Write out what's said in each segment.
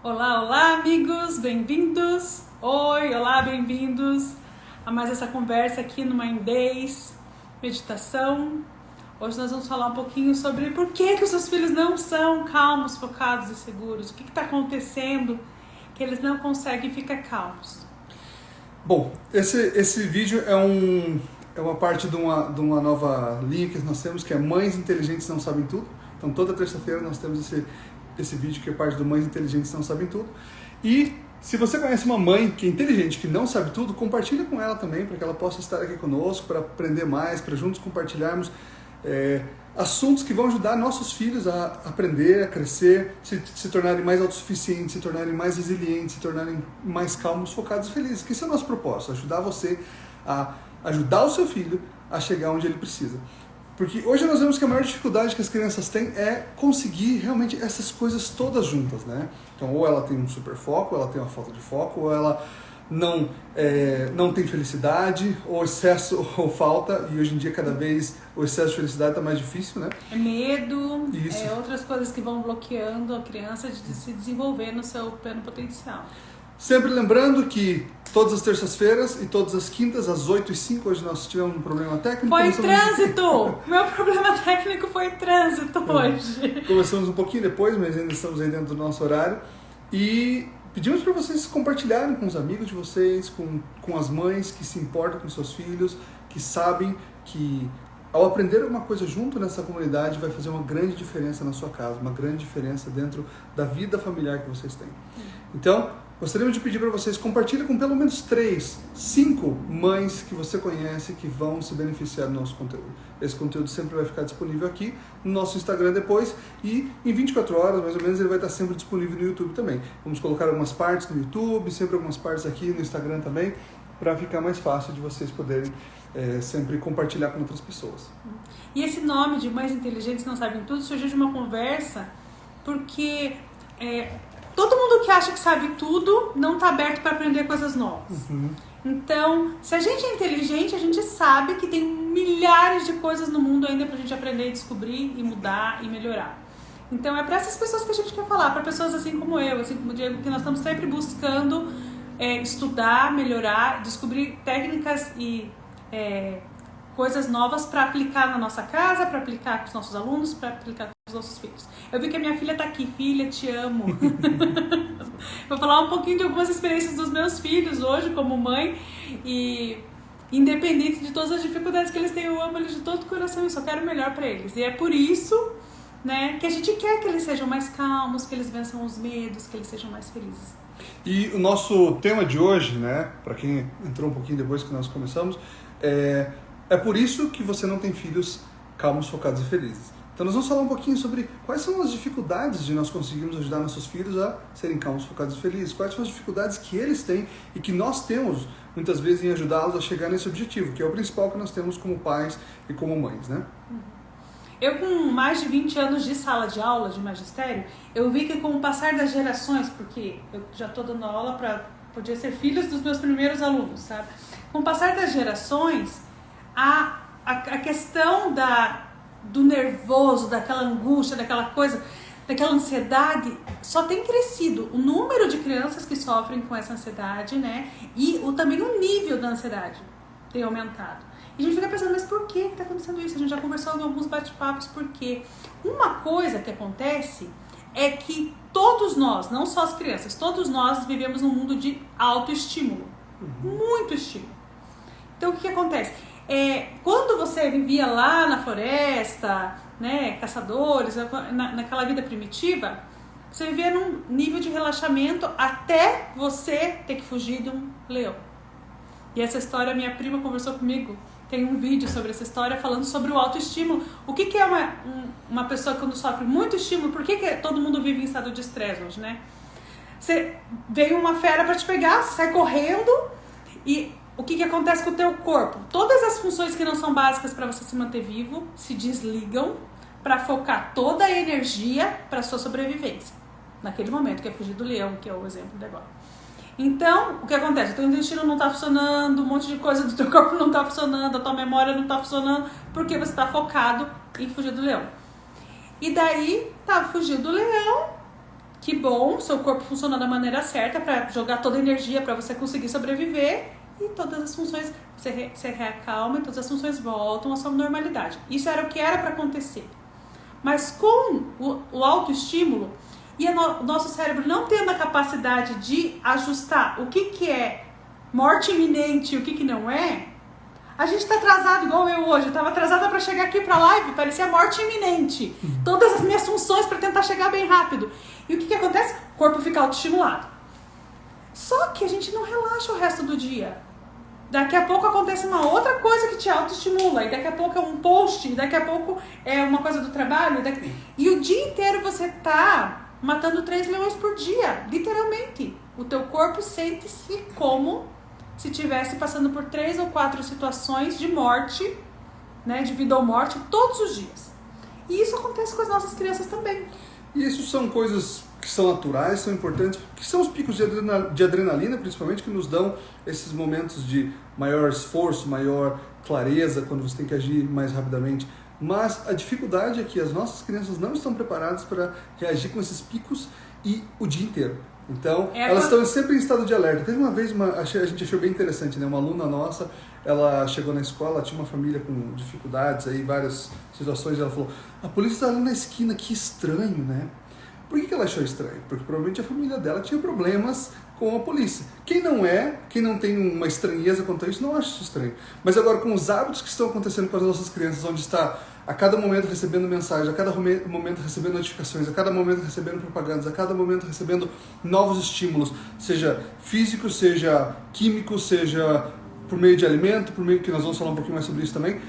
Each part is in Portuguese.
Olá, olá, amigos, bem-vindos. Oi, olá, bem-vindos a mais essa conversa aqui no Mind Days, meditação. Hoje nós vamos falar um pouquinho sobre por que os seus filhos não são calmos, focados e seguros. O que está acontecendo que eles não conseguem ficar calmos? Bom, esse vídeo é uma parte de uma nova linha que nós temos, que é Mães Inteligentes Não Sabem Tudo. Então toda terça-feira nós temos esse vídeo que é parte do Mães Inteligentes Não Sabem Tudo. E se você conhece uma mãe que é inteligente, que não sabe tudo, compartilha com ela também, para que ela possa estar aqui conosco, para aprender mais, para juntos compartilharmos assuntos que vão ajudar nossos filhos a aprender, a crescer, se tornarem mais autossuficientes, se tornarem mais resilientes, se tornarem mais calmos, focados e felizes. Que esse é o nosso propósito, ajudar você a ajudar o seu filho a chegar onde ele precisa. Porque hoje nós vemos que a maior dificuldade que as crianças têm é conseguir realmente essas coisas todas juntas, né? Então, ou ela tem um super foco, ou ela tem uma falta de foco, ou ela não tem felicidade, ou excesso ou falta, e hoje em dia cada vez o excesso de felicidade está mais difícil, né? É medo, Isso. outras coisas que vão bloqueando a criança de se desenvolver no seu pleno potencial. Sempre lembrando que todas as terças-feiras e todas as quintas, às 8h05, hoje nós tivemos um problema técnico. Foi trânsito! Meu problema técnico foi trânsito hoje. Começamos um pouquinho depois, mas ainda estamos aí dentro do nosso horário. E pedimos para vocês compartilharem com os amigos de vocês, com as mães que se importam com seus filhos, que sabem que ao aprender alguma coisa junto nessa comunidade vai fazer uma grande diferença na sua casa, uma grande diferença dentro da vida familiar que vocês têm. Então, gostaríamos de pedir para vocês compartilhem com pelo menos 3, 5 mães que você conhece que vão se beneficiar do nosso conteúdo. Esse conteúdo sempre vai ficar disponível aqui no nosso Instagram depois e em 24 horas, mais ou menos, ele vai estar sempre disponível no YouTube também. Vamos colocar algumas partes no YouTube, sempre algumas partes aqui no Instagram também, para ficar mais fácil de vocês poderem sempre compartilhar com outras pessoas. E esse nome de Mães Inteligentes Não Sabem Tudo surgiu de uma conversa porque todo mundo que acha que sabe tudo não está aberto para aprender coisas novas. Então, se a gente é inteligente, a gente sabe que tem milhares de coisas no mundo ainda para a gente aprender, descobrir e mudar e melhorar. Então, é para essas pessoas que a gente quer falar, para pessoas assim como eu, assim como o Diego, que nós estamos sempre buscando estudar, melhorar, descobrir técnicas e coisas novas para aplicar na nossa casa, para aplicar com os nossos alunos, para aplicar com os nossos filhos. Eu vi que a minha filha está aqui. Filha, te amo. Vou falar um pouquinho de algumas experiências dos meus filhos hoje como mãe e independente de todas as dificuldades que eles têm, eu amo eles de todo o coração e só quero o melhor para eles. E é por isso, né, que a gente quer que eles sejam mais calmos, que eles vençam os medos, que eles sejam mais felizes. E o nosso tema de hoje, né, para quem entrou um pouquinho depois que nós começamos, é por isso que você não tem filhos calmos, focados e felizes. Então nós vamos falar um pouquinho sobre quais são as dificuldades de nós conseguirmos ajudar nossos filhos a serem calmos, focados e felizes. Quais são as dificuldades que eles têm e que nós temos, muitas vezes, em ajudá-los a chegar nesse objetivo, que é o principal que nós temos como pais e como mães, né? Eu, com mais de 20 anos de sala de aula, de magistério, eu vi que com o passar das gerações, porque eu já estou dando aula para, podia ser filhos dos meus primeiros alunos, sabe? Com o passar das gerações, a questão do nervoso, daquela angústia, daquela coisa, daquela ansiedade, só tem crescido. O número de crianças que sofrem com essa ansiedade, né? E também o nível da ansiedade tem aumentado. E a gente fica pensando, mas por que está acontecendo isso? A gente já conversou em alguns bate-papos, porque uma coisa que acontece é que todos nós, não só as crianças, todos nós vivemos num mundo de autoestímulo. Muito estímulo. Então, o que acontece? Quando você vivia lá na floresta, né, caçadores, naquela vida primitiva, você vivia num nível de relaxamento até você ter que fugir de um leão. E essa história, minha prima conversou comigo, tem um vídeo sobre essa história falando sobre o autoestímulo. O que é uma pessoa quando sofre muito estímulo? Por que todo mundo vive em estado de estresse hoje, né? Você veio uma fera para te pegar, você sai correndo e o que acontece com o teu corpo? Todas as funções que não são básicas para você se manter vivo se desligam para focar toda a energia para sua sobrevivência. Naquele momento, que é fugir do leão, que é o exemplo de agora. Então, o que acontece? O teu intestino não está funcionando, um monte de coisa do teu corpo não está funcionando, a tua memória não está funcionando, porque você está focado em fugir do leão. E daí, fugir do leão, Que bom, seu corpo funciona da maneira certa para jogar toda a energia para você conseguir sobreviver e todas as funções, você reacalma e todas as funções voltam à sua normalidade. Isso era o que era para acontecer. Mas com o autoestímulo e o nosso cérebro não tendo a capacidade de ajustar o que é morte iminente e o que não é, a gente tá atrasado igual eu hoje. Eu tava atrasada para chegar aqui pra live, parecia morte iminente. Todas as minhas funções para tentar chegar bem rápido. E o que acontece? O corpo fica autoestimulado. Só que a gente não relaxa o resto do dia. Daqui a pouco acontece uma outra coisa que te autoestimula. E daqui a pouco é um post, e daqui a pouco é uma coisa do trabalho. E o dia inteiro você tá matando 3 leões por dia, literalmente. O teu corpo sente-se como se estivesse passando por 3 ou 4 situações de morte, né, de vida ou morte, todos os dias. E isso acontece com as nossas crianças também. E isso são coisas que são naturais, são importantes, que são os picos de adrenalina, principalmente, que nos dão esses momentos de maior esforço, maior clareza, quando você tem que agir mais rapidamente. Mas a dificuldade é que as nossas crianças não estão preparadas para reagir com esses picos e o dia inteiro. Então, elas estão sempre em estado de alerta. Teve uma vez, a gente achou bem interessante, né? Uma aluna nossa, ela chegou na escola, tinha uma família com dificuldades, aí várias situações, ela falou, a polícia está ali na esquina, que estranho, né? Por que ela achou estranho? Porque provavelmente a família dela tinha problemas com a polícia. Quem não tem uma estranheza quanto a isso, não acha isso estranho. Mas agora, com os hábitos que estão acontecendo com as nossas crianças, onde está a cada momento recebendo mensagem, a cada momento recebendo notificações, a cada momento recebendo propagandas, a cada momento recebendo novos estímulos, seja físico, seja químico, seja por meio de alimento, por meio que nós vamos falar um pouquinho mais sobre isso também,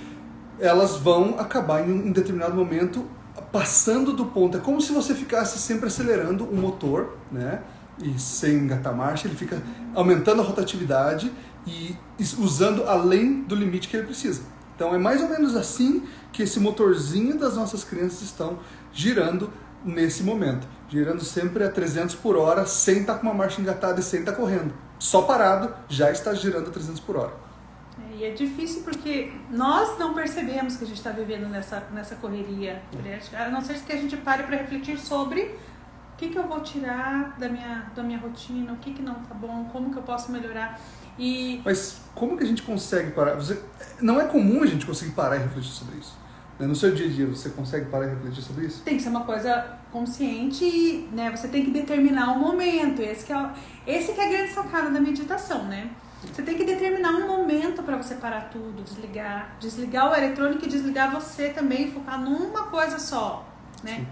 elas vão acabar em um determinado momento passando do ponto. É como se você ficasse sempre acelerando o motor, né? E sem engatar marcha, ele fica aumentando a rotatividade e usando além do limite que ele precisa. Então é mais ou menos assim que esse motorzinho das nossas crianças estão girando nesse momento. Girando sempre a 300 por hora, sem estar com uma marcha engatada e sem estar correndo. Só parado, já está girando a 300 por hora. E é difícil porque nós não percebemos que a gente está vivendo nessa correria. A não ser que a gente pare para refletir sobre o que eu vou tirar da minha rotina, o que não está bom, como que eu posso melhorar. Mas como que a gente consegue parar? Não é comum a gente conseguir parar e refletir sobre isso. No seu dia a dia, você consegue parar e refletir sobre isso? Tem que ser uma coisa consciente e, né, você tem que determinar um momento. Esse que é a grande sacada da meditação, né? Você tem que determinar um momento para você parar tudo, desligar o eletrônico e desligar você também, focar numa coisa só, né?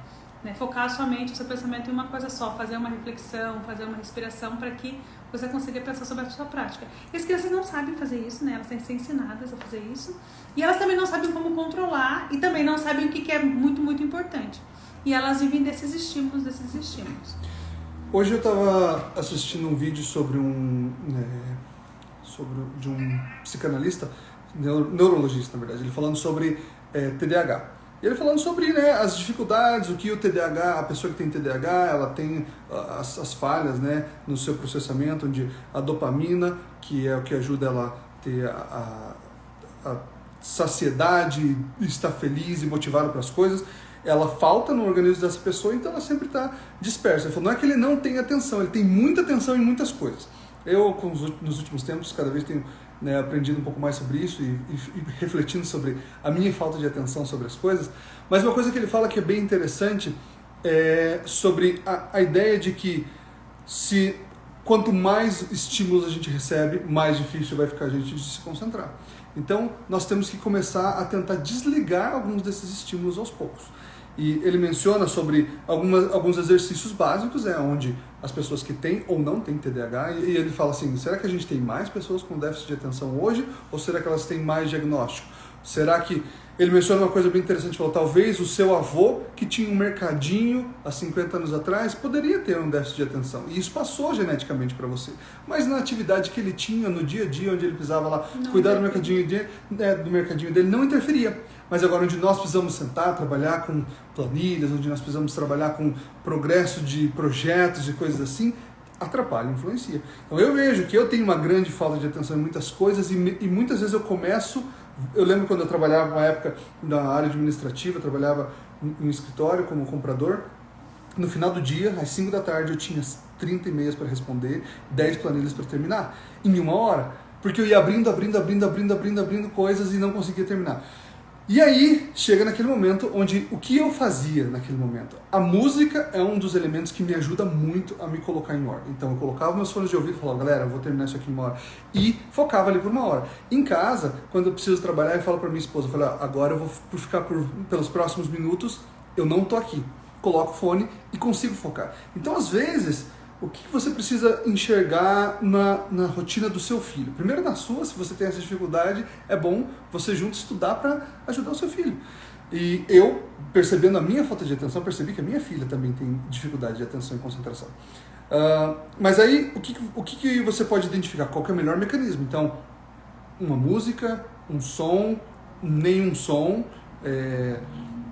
Focar a sua mente, o seu pensamento em uma coisa só, fazer uma reflexão, fazer uma respiração para que você consiga pensar sobre a sua prática. E as crianças não sabem fazer isso, né? Elas têm que ser ensinadas a fazer isso. E elas também não sabem como controlar e também não sabem o que é muito, muito importante. E elas vivem desses estímulos. Hoje eu estava assistindo um vídeo sobre de um psicanalista, neurologista, na verdade, ele falando sobre TDAH. E ele falando sobre, né, as dificuldades, o que o TDAH, a pessoa que tem TDAH, ela tem as falhas, né, no seu processamento, onde a dopamina, que é o que ajuda ela a ter a saciedade, estar feliz e motivada para as coisas, ela falta no organismo dessa pessoa, então ela sempre está dispersa. Ele falou, não é que ele não tem atenção, ele tem muita atenção em muitas coisas. Eu, nos últimos tempos, cada vez tenho, né, aprendido um pouco mais sobre isso e refletindo sobre a minha falta de atenção sobre as coisas. Mas uma coisa que ele fala que é bem interessante é sobre a ideia de que quanto mais estímulos a gente recebe, mais difícil vai ficar a gente de se concentrar. Então, nós temos que começar a tentar desligar alguns desses estímulos aos poucos. E ele menciona sobre alguns exercícios básicos, onde as pessoas que têm ou não têm TDAH, e ele fala assim, será que a gente tem mais pessoas com déficit de atenção hoje, ou será que elas têm mais diagnóstico? Será que... Ele menciona uma coisa bem interessante, falou, talvez o seu avô, que tinha um mercadinho há 50 anos atrás, poderia ter um déficit de atenção. E isso passou geneticamente para você. Mas na atividade que ele tinha no dia a dia, onde ele precisava lá cuidar do mercadinho dele, não interferia. Mas agora onde nós precisamos sentar, trabalhar com planilhas, onde nós precisamos trabalhar com progresso de projetos e coisas assim, atrapalha, influencia. Então eu vejo que eu tenho uma grande falta de atenção em muitas coisas e muitas vezes eu lembro quando eu trabalhava uma época na área administrativa, eu trabalhava em um escritório como comprador, No final do dia, às 5 da tarde, eu tinha 30 e-mails para responder, 10 planilhas para terminar, em 1 hora. Porque eu ia abrindo coisas e não conseguia terminar. E aí, chega naquele momento onde, o que eu fazia naquele momento? A música é um dos elementos que me ajuda muito a me colocar em ordem. Então, eu colocava meus fones de ouvido e falava, galera, eu vou terminar isso aqui em 1 hora. E focava ali por 1 hora. Em casa, quando eu preciso trabalhar, eu falo para minha esposa, eu falo, agora eu vou ficar pelos próximos minutos, eu não tô aqui. Coloco o fone e consigo focar. Então, às vezes, o que você precisa enxergar na rotina do seu filho? Primeiro na sua, se você tem essa dificuldade, é bom você junto estudar para ajudar o seu filho. E eu, percebendo a minha falta de atenção, percebi que a minha filha também tem dificuldade de atenção e concentração. Mas aí, o que você pode identificar? Qual que é o melhor mecanismo? Então, uma música, um som, nenhum som,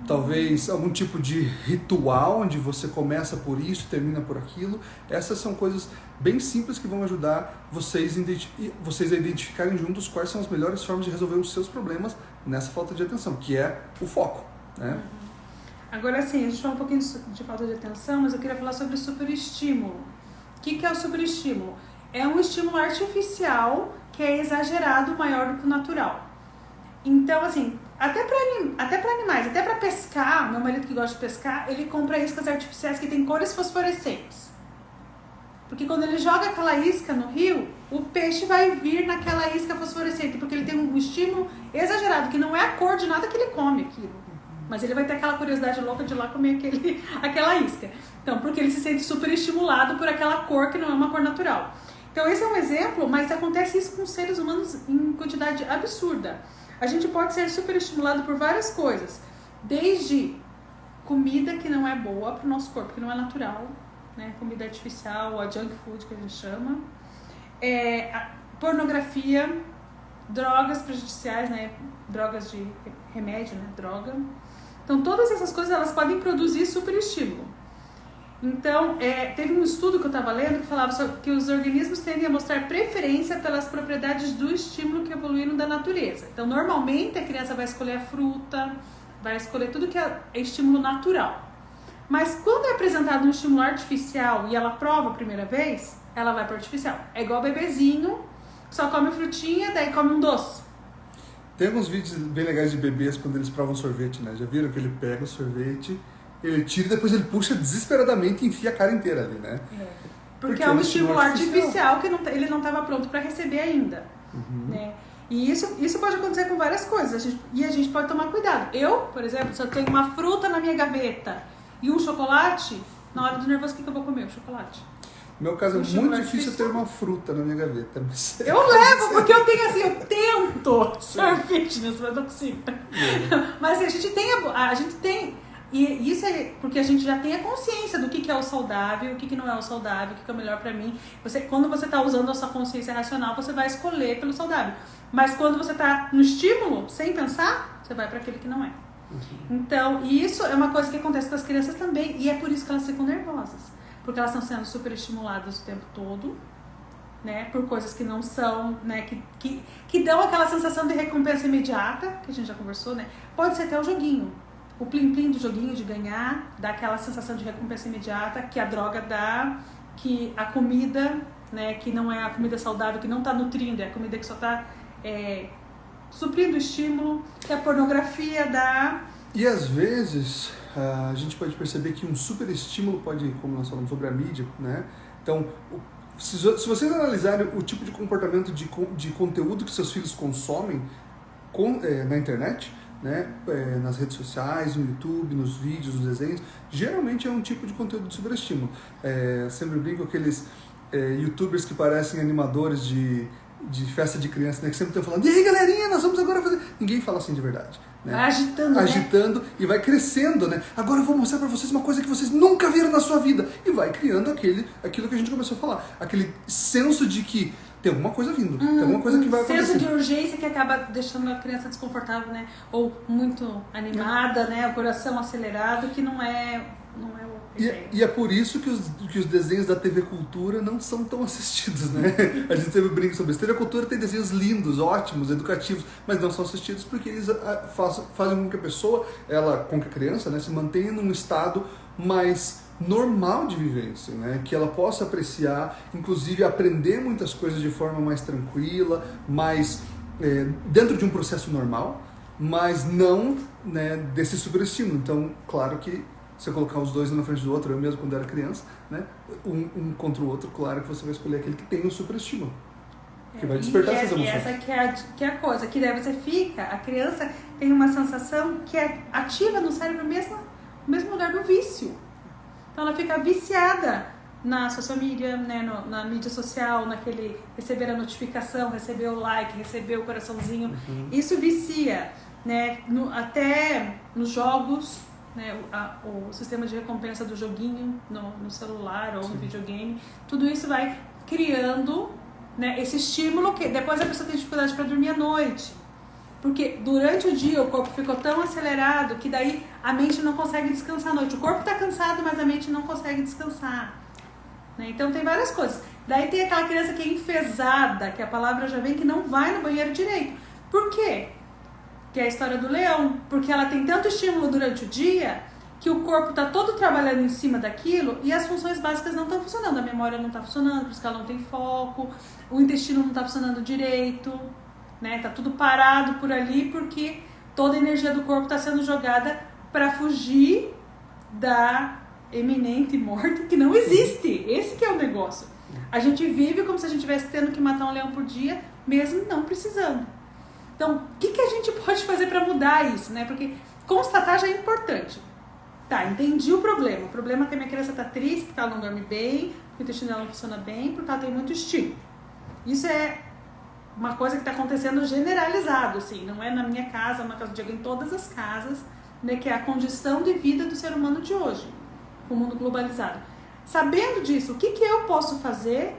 talvez algum tipo de ritual, onde você começa por isso e termina por aquilo. Essas são coisas bem simples que vão ajudar vocês a identificarem juntos quais são as melhores formas de resolver os seus problemas nessa falta de atenção, que é o foco, né? Agora sim, a gente falou um pouquinho de falta de atenção, mas eu queria falar sobre superestímulo. O que é o superestímulo? É um estímulo artificial que é exagerado, maior do que o natural. Então, assim, até para animais, até para pescar, meu marido que gosta de pescar, ele compra iscas artificiais que tem cores fosforescentes. Porque quando ele joga aquela isca no rio, o peixe vai vir naquela isca fosforescente, porque ele tem um estímulo exagerado, que não é a cor de nada que ele come aquilo. Mas ele vai ter aquela curiosidade louca de ir lá comer aquela isca. Então, porque ele se sente super estimulado por aquela cor que não é uma cor natural. Então, esse é um exemplo, mas acontece isso com seres humanos em quantidade absurda. A gente pode ser super estimulado por várias coisas, desde comida que não é boa para o nosso corpo, que não é natural, né? Comida artificial, a junk food que a gente chama, pornografia, drogas prejudiciais, né? Drogas de remédio, né? Droga. Então, todas essas coisas elas podem produzir superestímulo. Então, teve um estudo que eu estava lendo que falava que os organismos tendem a mostrar preferência pelas propriedades do estímulo que evoluíram da natureza. Então, normalmente, a criança vai escolher a fruta, vai escolher tudo que é estímulo natural. Mas, quando é apresentado um estímulo artificial e ela prova a primeira vez, ela vai para o artificial. É igual bebezinho, só come frutinha, daí come um doce. Tem alguns vídeos bem legais de bebês quando eles provam sorvete, né? Já viram que ele pega o sorvete, ele tira e depois ele puxa desesperadamente e enfia a cara inteira ali, né? Porque é um estímulo artificial que ele não estava pronto para receber ainda. Né? E isso pode acontecer com várias coisas. A gente pode tomar cuidado. Eu, por exemplo, se eu tenho uma fruta na minha gaveta e um chocolate, na hora do nervoso, o que eu vou comer? O chocolate. No meu caso, é muito difícil ter uma fruta na minha gaveta. Eu levo, porque eu tenho assim, eu tento ser fitness, mas não consigo. Mas a gente tem, e isso é porque a gente já tem a consciência do que é o saudável, o que não é o saudável, o que é o melhor pra mim. Quando você tá usando a sua consciência racional, você vai escolher pelo saudável. Mas quando você tá no estímulo, sem pensar, você vai para aquele que não é. Então, e isso é uma coisa que acontece com as crianças também, e é por isso que elas ficam nervosas. Porque elas estão sendo super estimuladas o tempo todo, né? Por coisas que não são, né? Que dão aquela sensação de recompensa imediata, que a gente já conversou, né? Pode ser até o joguinho. O plim-plim do joguinho de ganhar, dá aquela sensação de recompensa imediata que a droga dá, que a comida, né? Que não é a comida saudável, que não está nutrindo, é a comida que só está suprindo o estímulo, que a pornografia dá. E às vezes a gente pode perceber que um super estímulo pode, como nós falamos sobre a mídia, né? Então, se vocês analisarem o tipo de comportamento de conteúdo que seus filhos consomem na internet, né? Nas redes sociais, no YouTube, nos vídeos, nos desenhos, geralmente é um tipo de conteúdo de superestímulo. Sempre brinco com aqueles youtubers que parecem animadores de festa de criança, né? Que sempre estão falando, e aí galerinha, nós vamos agora fazer... Ninguém fala assim de verdade. Né? Vai agitando, né? E vai crescendo, né? Agora eu vou mostrar pra vocês uma coisa que vocês nunca viram na sua vida. E vai criando aquilo que a gente começou a falar. Aquele senso de que tem alguma coisa vindo, tem alguma coisa que vai acontecer. Senso de urgência que acaba deixando a criança desconfortável, né? Ou muito animada, né? O coração acelerado, que não é o e é por isso que os desenhos da TV Cultura não são tão assistidos, né? A gente sempre brinca sobre isso. A TV Cultura tem desenhos lindos, ótimos, educativos, mas não são assistidos porque eles fazem com que a pessoa, com que a criança, né, se mantenha num estado mais normal de vivência, né? Que ela possa apreciar, inclusive aprender muitas coisas de forma mais tranquila, mais dentro de um processo normal, mas não, né, desse superestímulo. Então, claro que se eu colocar os dois um na frente do outro, eu mesmo quando era criança, né, um contra o outro, claro que você vai escolher aquele que tem o superestímulo, que vai despertar essas emoções. E essa que é a coisa, que daí você fica, a criança tem uma sensação que é ativa no cérebro mesmo, no mesmo lugar do vício. Então ela fica viciada na social media, né, na mídia social, naquele receber a notificação, receber o like, receber o coraçãozinho. Isso vicia, né, até nos jogos, né, o sistema de recompensa do joguinho no celular ou no videogame. Tudo isso vai criando, né, esse estímulo que depois a pessoa tem dificuldade para dormir à noite. Porque durante o dia o corpo ficou tão acelerado que daí a mente não consegue descansar à noite. O corpo está cansado, mas a mente não consegue descansar. Né? Então tem várias coisas. Daí tem aquela criança que é enfesada, que a palavra já vem, que não vai no banheiro direito. Por quê? Que é a história do leão. Porque ela tem tanto estímulo durante o dia que o corpo está todo trabalhando em cima daquilo e as funções básicas não estão funcionando. A memória não está funcionando, por isso que ela não tem foco, o intestino não está funcionando direito, né? Tá tudo parado por ali porque toda a energia do corpo está sendo jogada para fugir da eminente morte que não existe. Esse que é o negócio. A gente vive como se a gente estivesse tendo que matar um leão por dia, mesmo não precisando. Então, o que a gente pode fazer para mudar isso, né? Porque constatar já é importante. Tá, entendi o problema. O problema é que a minha criança está triste, porque ela não dorme bem, porque o intestino dela não funciona bem, porque ela tem muito estímulo. Isso é uma coisa que está acontecendo generalizado, assim. Não é na minha casa, na casa do Diego, em todas as casas, né? Que é a condição de vida do ser humano de hoje, com o mundo globalizado. Sabendo disso, o que eu posso fazer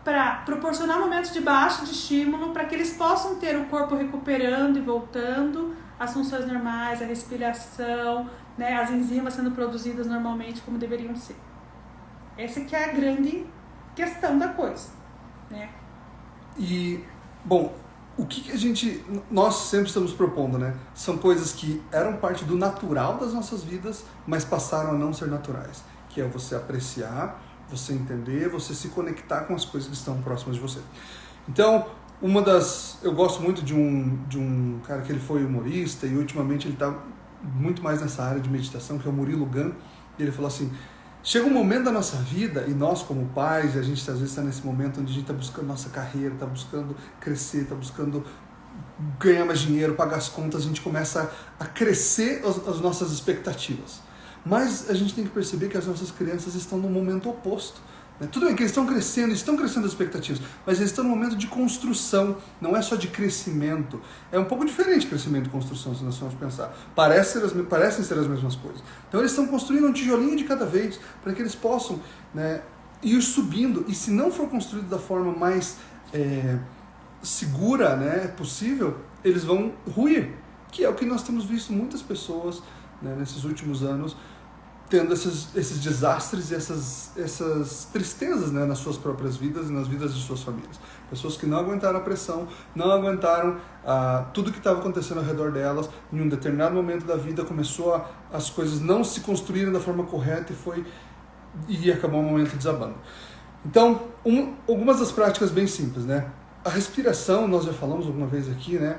para proporcionar momentos de baixa de estímulo, para que eles possam ter o corpo recuperando e voltando às funções normais, a respiração, né, as enzimas sendo produzidas normalmente como deveriam ser. Essa que é a grande questão da coisa, né? E, bom, o que nós sempre estamos propondo, né? São coisas que eram parte do natural das nossas vidas, mas passaram a não ser naturais. Que é você apreciar, você entender, você se conectar com as coisas que estão próximas de você. Então, eu gosto muito de um cara que ele foi humorista e ultimamente ele está muito mais nessa área de meditação, que é o Murilo Gun, e ele falou assim: chega um momento da nossa vida, e nós como pais, a gente às vezes está nesse momento onde a gente está buscando nossa carreira, está buscando crescer, está buscando ganhar mais dinheiro, pagar as contas, a gente começa a crescer as nossas expectativas. Mas a gente tem que perceber que as nossas crianças estão no momento oposto. Né? Tudo bem que eles estão crescendo as expectativas, mas eles estão no momento de construção, não é só de crescimento. É um pouco diferente crescimento e construção, se nós formos pensar. Parecem ser as mesmas coisas. Então eles estão construindo um tijolinho de cada vez, para que eles possam, né, ir subindo. E se não for construído da forma mais segura, né, possível, eles vão ruir. Que é o que nós temos visto muitas pessoas, né, nesses últimos anos, tendo esses desastres e essas tristezas, né, nas suas próprias vidas e nas vidas de suas famílias. Pessoas que não aguentaram a pressão, não aguentaram tudo que estava acontecendo ao redor delas. Em um determinado momento da vida começou as coisas não se construírem da forma correta e acabou um momento desabando. Então, algumas das práticas bem simples, né? A respiração, nós já falamos alguma vez aqui, né?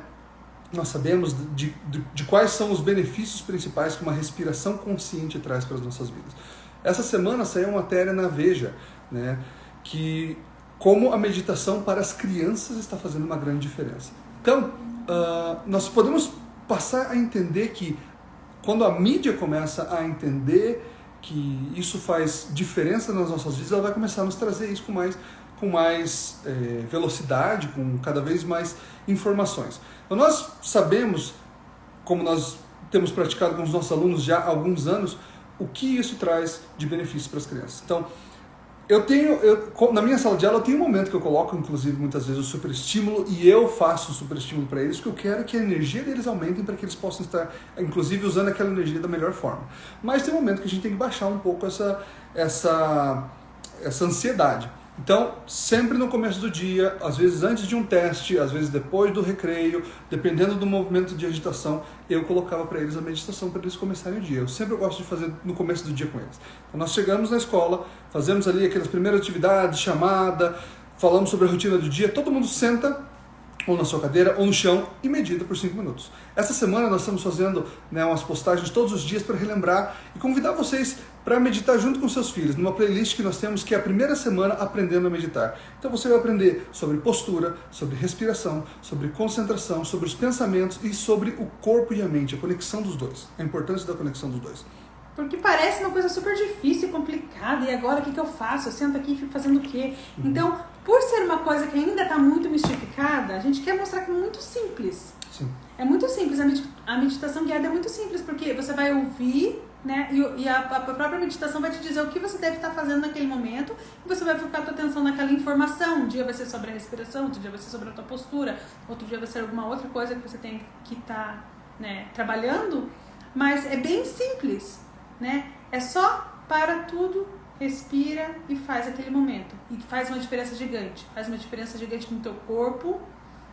Nós sabemos de quais são os benefícios principais que uma respiração consciente traz para as nossas vidas. Essa semana saiu uma matéria na Veja, né, que como a meditação para as crianças está fazendo uma grande diferença. Então, nós podemos passar a entender que quando a mídia começa a entender que isso faz diferença nas nossas vidas, ela vai começar a nos trazer isso com mais velocidade, com cada vez mais informações. Então, nós sabemos, como nós temos praticado com os nossos alunos já há alguns anos, o que isso traz de benefício para as crianças. Então, na minha sala de aula eu tenho um momento que eu coloco, inclusive, muitas vezes o superestímulo, e eu faço o superestímulo para eles, porque eu quero que a energia deles aumente para que eles possam estar, inclusive, usando aquela energia da melhor forma. Mas tem um momento que a gente tem que baixar um pouco essa ansiedade. Então, sempre no começo do dia, às vezes antes de um teste, às vezes depois do recreio, dependendo do movimento de agitação, eu colocava para eles a meditação para eles começarem o dia. Eu sempre gosto de fazer no começo do dia com eles. Então, nós chegamos na escola, fazemos ali aquelas primeiras atividades, chamada, falamos sobre a rotina do dia, todo mundo senta ou na sua cadeira, ou no chão, e medita por 5 minutos. Essa semana nós estamos fazendo umas postagens todos os dias para relembrar e convidar vocês para meditar junto com seus filhos, numa playlist que nós temos, que é a primeira semana Aprendendo a Meditar. Então você vai aprender sobre postura, sobre respiração, sobre concentração, sobre os pensamentos e sobre o corpo e a mente, a conexão dos dois, a importância da conexão dos dois. Porque parece uma coisa super difícil, complicada, e agora o que eu faço? Eu sento aqui e fico fazendo o quê? Então, por ser uma coisa que ainda está muito mistificada, a gente quer mostrar que é muito simples. Sim. É muito simples, a meditação guiada é muito simples, porque você vai ouvir, né, e a própria meditação vai te dizer o que você deve estar fazendo naquele momento, e você vai focar a tua atenção naquela informação. Um dia vai ser sobre a respiração, outro dia vai ser sobre a tua postura, outro dia vai ser alguma outra coisa que você tem que estar trabalhando, mas é bem simples. Né? É só para tudo, respira e faz aquele momento. E faz uma diferença gigante. Faz uma diferença gigante no teu corpo,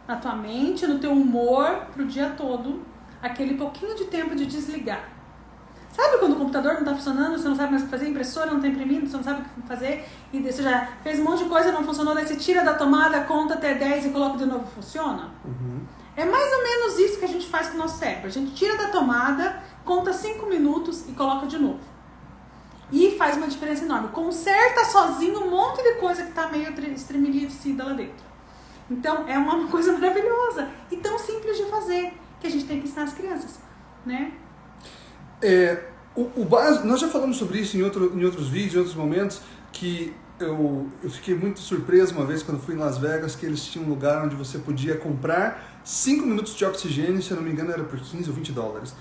na tua mente, no teu humor, pro dia todo. Aquele pouquinho de tempo de desligar. Sabe quando o computador não está funcionando, você não sabe mais o que fazer, a impressora não está imprimindo, você não sabe o que fazer, e você já fez um monte de coisa, não funcionou, daí você tira da tomada, conta até 10 e coloca de novo, funciona? Uhum. É mais ou menos isso que a gente faz com o nosso cérebro. A gente tira da tomada, conta 5 minutos e coloca de novo. E faz uma diferença enorme. Conserta sozinho um monte de coisa que está meio estremecida lá dentro. Então, é uma coisa maravilhosa e tão simples de fazer, que a gente tem que ensinar as crianças, né? O básico, nós já falamos sobre isso em outros vídeos, em outros momentos, que eu fiquei muito surpreso uma vez quando fui em Las Vegas, que eles tinham um lugar onde você podia comprar 5 minutos de oxigênio, se eu não me engano era por 15 ou 20 dólares.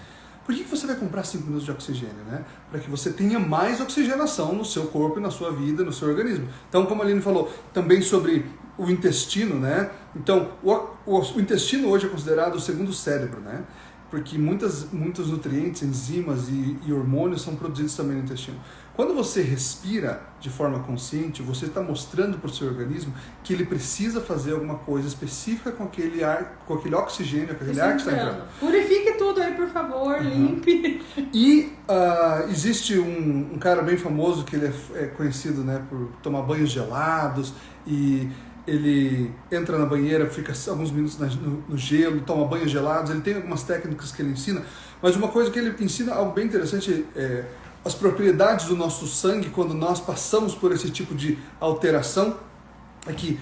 Por que você vai comprar 5 minutos de oxigênio, né? Para que você tenha mais oxigenação no seu corpo, na sua vida, no seu organismo. Então, como a Aline falou, também sobre o intestino, né? Então, o intestino hoje é considerado o segundo cérebro, né? Porque muitos nutrientes, enzimas e hormônios são produzidos também no intestino. Quando você respira de forma consciente, você está mostrando para o seu organismo que ele precisa fazer alguma coisa específica com aquele ar, com aquele oxigênio, com aquele ar que está entrando. Purifique tudo aí, por favor, limpe. E existe um cara bem famoso que ele é conhecido, né, por tomar banhos gelados, e ele entra na banheira, fica alguns minutos no gelo, toma banhos gelados. Ele tem algumas técnicas que ele ensina, mas uma coisa que ele ensina, algo bem interessante, é as propriedades do nosso sangue quando nós passamos por esse tipo de alteração. É que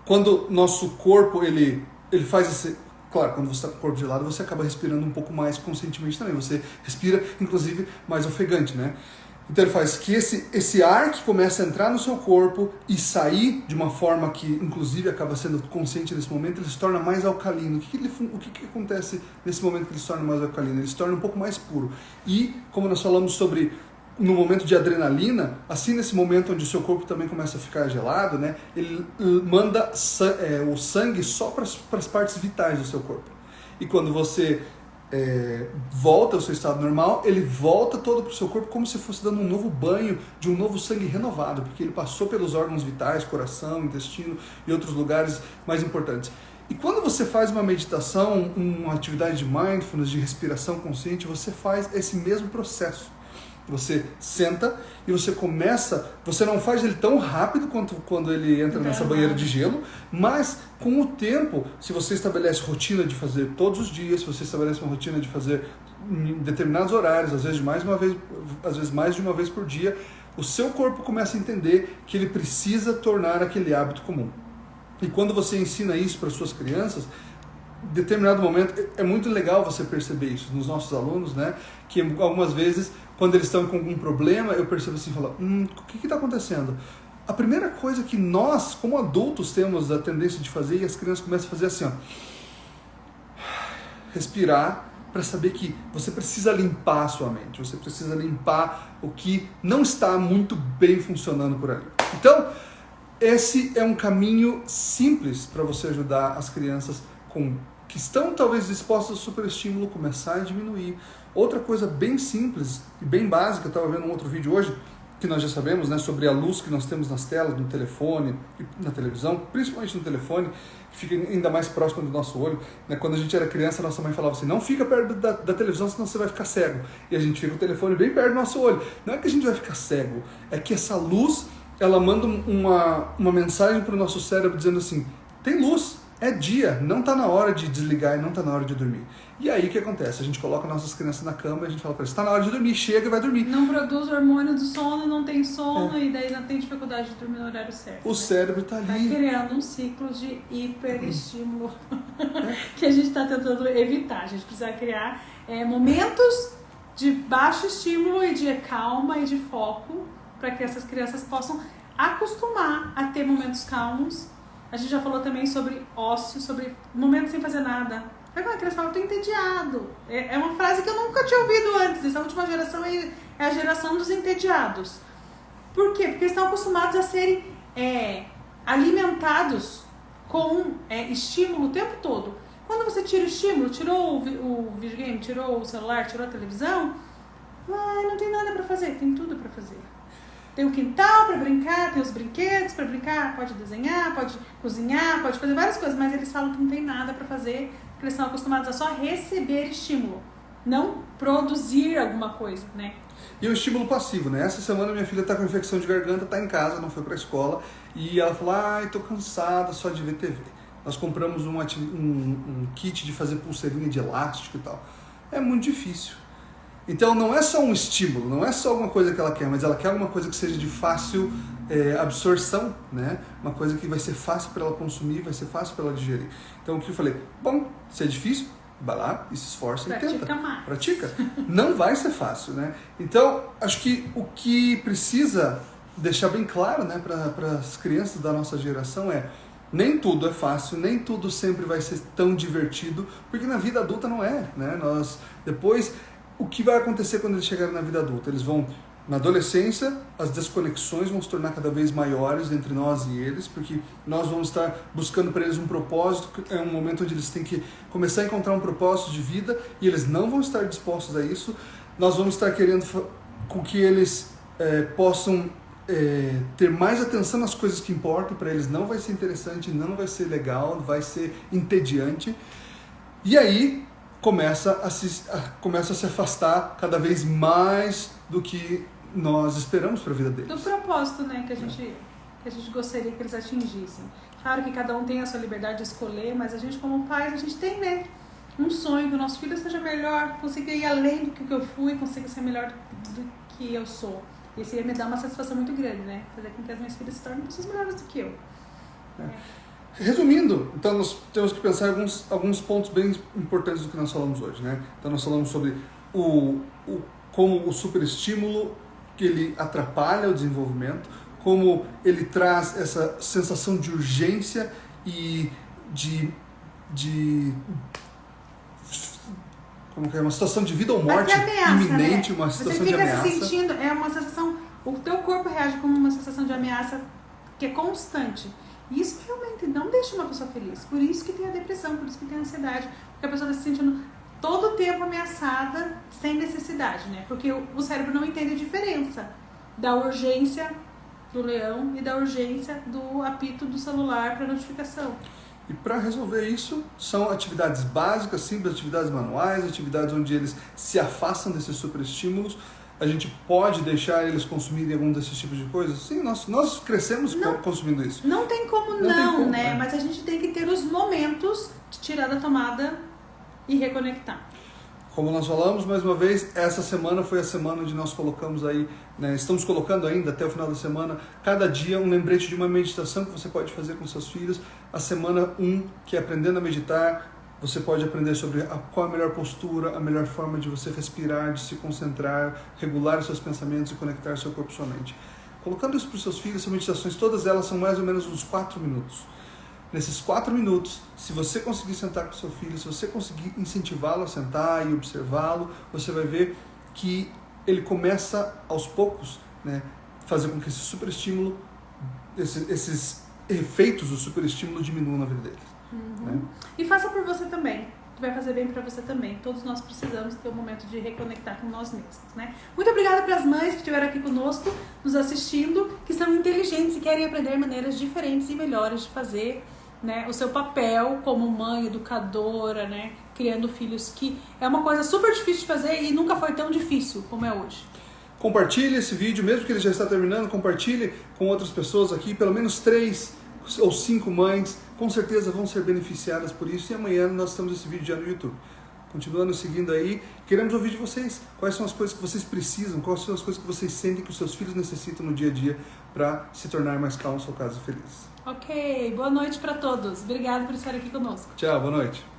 quando nosso corpo ele faz esse... Claro, quando você está com o corpo gelado, você acaba respirando um pouco mais conscientemente também. Você respira, inclusive, mais ofegante, né? Então ele faz que esse ar que começa a entrar no seu corpo e sair de uma forma que, inclusive, acaba sendo consciente nesse momento, ele se torna mais alcalino. O que acontece nesse momento que ele se torna mais alcalino? Ele se torna um pouco mais puro. E, como nós falamos sobre no momento de adrenalina, assim nesse momento onde o seu corpo também começa a ficar gelado, né, ele manda o sangue só para as partes vitais do seu corpo. E quando você volta ao seu estado normal, ele volta todo para o seu corpo como se fosse dando um novo banho de um novo sangue renovado, porque ele passou pelos órgãos vitais, coração, intestino e outros lugares mais importantes. E quando você faz uma meditação, uma atividade de mindfulness, de respiração consciente, você faz esse mesmo processo. Você senta e você começa, você não faz ele tão rápido quanto quando ele entra nessa banheira de gelo, mas com o tempo, se você estabelece rotina de fazer todos os dias, se você estabelece uma rotina de fazer em determinados horários, às vezes mais de uma vez por dia, o seu corpo começa a entender que ele precisa tornar aquele hábito comum. E quando você ensina isso para as suas crianças, em determinado momento, é muito legal você perceber isso nos nossos alunos, né? Que algumas vezes, quando eles estão com algum problema, eu percebo assim, falo, o que está acontecendo? A primeira coisa que nós, como adultos, temos a tendência de fazer, e as crianças começam a fazer assim, ó, respirar, para saber que você precisa limpar a sua mente, você precisa limpar o que não está muito bem funcionando por ali. Então, esse é um caminho simples para você ajudar as crianças que estão talvez expostas ao superestímulo começar a diminuir. Outra coisa bem simples e bem básica, eu estava vendo um outro vídeo hoje, que nós já sabemos, né, sobre a luz que nós temos nas telas, no telefone e na televisão, principalmente no telefone, que fica ainda mais próximo do nosso olho. Né? Quando a gente era criança, nossa mãe falava assim, não fica perto da televisão, senão você vai ficar cego. E a gente fica com o telefone bem perto do nosso olho. Não é que a gente vai ficar cego, é que essa luz, ela manda uma mensagem para o nosso cérebro dizendo assim, tem luz, é dia, não está na hora de desligar e não está na hora de dormir. E aí o que acontece? A gente coloca nossas crianças na cama e a gente fala para eles, está na hora de dormir, chega e vai dormir. Não produz o hormônio do sono, não tem sono e daí não tem dificuldade de dormir no horário certo. O cérebro está ali. Está criando um ciclo de hiperestímulo que a gente está tentando evitar. A gente precisa criar momentos de baixo estímulo e de calma e de foco para que essas crianças possam acostumar a ter momentos calmos. A gente já falou também sobre ócio, sobre momentos sem fazer nada. Aí quando a criança fala, eu tô entediado. É uma frase que eu nunca tinha ouvido antes. Essa última geração é a geração dos entediados. Por quê? Porque eles estão acostumados a serem alimentados com estímulo o tempo todo. Quando você tira o estímulo, tirou o videogame, tirou o celular, tirou a televisão, não tem nada pra fazer, tem tudo pra fazer. Tem o quintal para brincar, tem os brinquedos para brincar, pode desenhar, pode cozinhar, pode fazer várias coisas, mas eles falam que não tem nada para fazer, porque eles estão acostumados a só receber estímulo, não produzir alguma coisa, né? E o estímulo passivo, né? Essa semana minha filha tá com infecção de garganta, tá em casa, não foi pra escola, e ela falou, tô cansada só de ver TV. Nós compramos um kit de fazer pulseirinha de elástico e tal. É muito difícil. Então não é só um estímulo, não é só alguma coisa que ela quer, mas ela quer alguma coisa que seja de fácil absorção, né? Uma coisa que vai ser fácil para ela consumir, vai ser fácil para ela digerir. Então o que eu falei, bom, se é difícil, vai lá e se esforça e tenta. Mais. Pratica. Não vai ser fácil, né? Então acho que o que precisa deixar bem claro, né, para as crianças da nossa geração nem tudo é fácil, nem tudo sempre vai ser tão divertido, porque na vida adulta não é, né? O que vai acontecer quando eles chegarem na vida adulta? Eles vão, na adolescência, as desconexões vão se tornar cada vez maiores entre nós e eles, porque nós vamos estar buscando para eles um propósito, é um momento onde eles têm que começar a encontrar um propósito de vida, e eles não vão estar dispostos a isso. Nós vamos estar querendo com que eles possam ter mais atenção nas coisas que importam, para eles não vai ser interessante, não vai ser legal, vai ser entediante. E aí começa a se afastar cada vez mais do que nós esperamos para a vida deles. Do propósito, né, que a gente gostaria que eles atingissem. Claro que cada um tem a sua liberdade de escolher, mas a gente como pais, a gente tem, né, um sonho que o nosso filho seja melhor, consiga ir além do que eu fui, consiga ser melhor do que eu sou. Isso ia me dar uma satisfação muito grande, né? Fazer com que as minhas filhas se tornem pessoas melhores do que eu. Resumindo, então nós temos que pensar em alguns pontos bem importantes do que nós falamos hoje, né? Então nós falamos sobre como o superestímulo que ele atrapalha o desenvolvimento, como ele traz essa sensação de urgência e de como que é, uma situação de vida ou morte iminente, né? Uma situação de ameaça. Você fica se sentindo, é uma sensação, o teu corpo reage como uma sensação de ameaça que é constante. E isso realmente não deixa uma pessoa feliz. Por isso que tem a depressão, por isso que tem a ansiedade. Porque a pessoa está se sentindo todo o tempo ameaçada, sem necessidade, né? Porque o cérebro não entende a diferença da urgência do leão e da urgência do apito do celular para notificação. E para resolver isso, são atividades básicas, simples, atividades manuais, atividades onde eles se afastam desses superestímulos. A gente pode deixar eles consumirem algum desses tipos de coisas? Sim, nós crescemos consumindo isso. Não tem como não, né? Mas a gente tem que ter os momentos de tirar da tomada e reconectar. Como nós falamos, mais uma vez, essa semana foi a semana onde nós colocamos aí, né, estamos colocando ainda até o final da semana, cada dia um lembrete de uma meditação que você pode fazer com seus filhos. A semana 1, que é aprendendo a meditar, você pode aprender sobre qual é a melhor postura, a melhor forma de você respirar, de se concentrar, regular os seus pensamentos e conectar seu corpo e sua mente. Colocando isso para os seus filhos, essas meditações, todas elas são mais ou menos uns 4 minutos. Nesses 4 minutos, se você conseguir sentar com seu filho, se você conseguir incentivá-lo a sentar e observá-lo, você vai ver que ele começa aos poucos, né, fazer com que esse superestímulo, esses efeitos do superestímulo diminuam na vida deles. Uhum. Né? E faça por você também. que vai fazer bem para você também. Todos nós precisamos ter um momento de reconectar com nós mesmos, né? Muito obrigada para as mães que estiveram aqui conosco, nos assistindo, que são inteligentes e querem aprender maneiras diferentes e melhores de fazer, né, o seu papel como mãe, educadora, né, criando filhos, que é uma coisa super difícil de fazer e nunca foi tão difícil como é hoje. Compartilhe esse vídeo, mesmo que ele já está terminando, compartilhe com outras pessoas aqui, pelo menos 3 ou 5 mães, com certeza vão ser beneficiadas por isso, e amanhã nós temos esse vídeo já no YouTube. Continua nos seguindo aí, queremos ouvir de vocês, quais são as coisas que vocês precisam, quais são as coisas que vocês sentem que os seus filhos necessitam no dia a dia para se tornar mais calmo, sua casa feliz. Ok, boa noite para todos, obrigada por estar aqui conosco. Tchau, boa noite.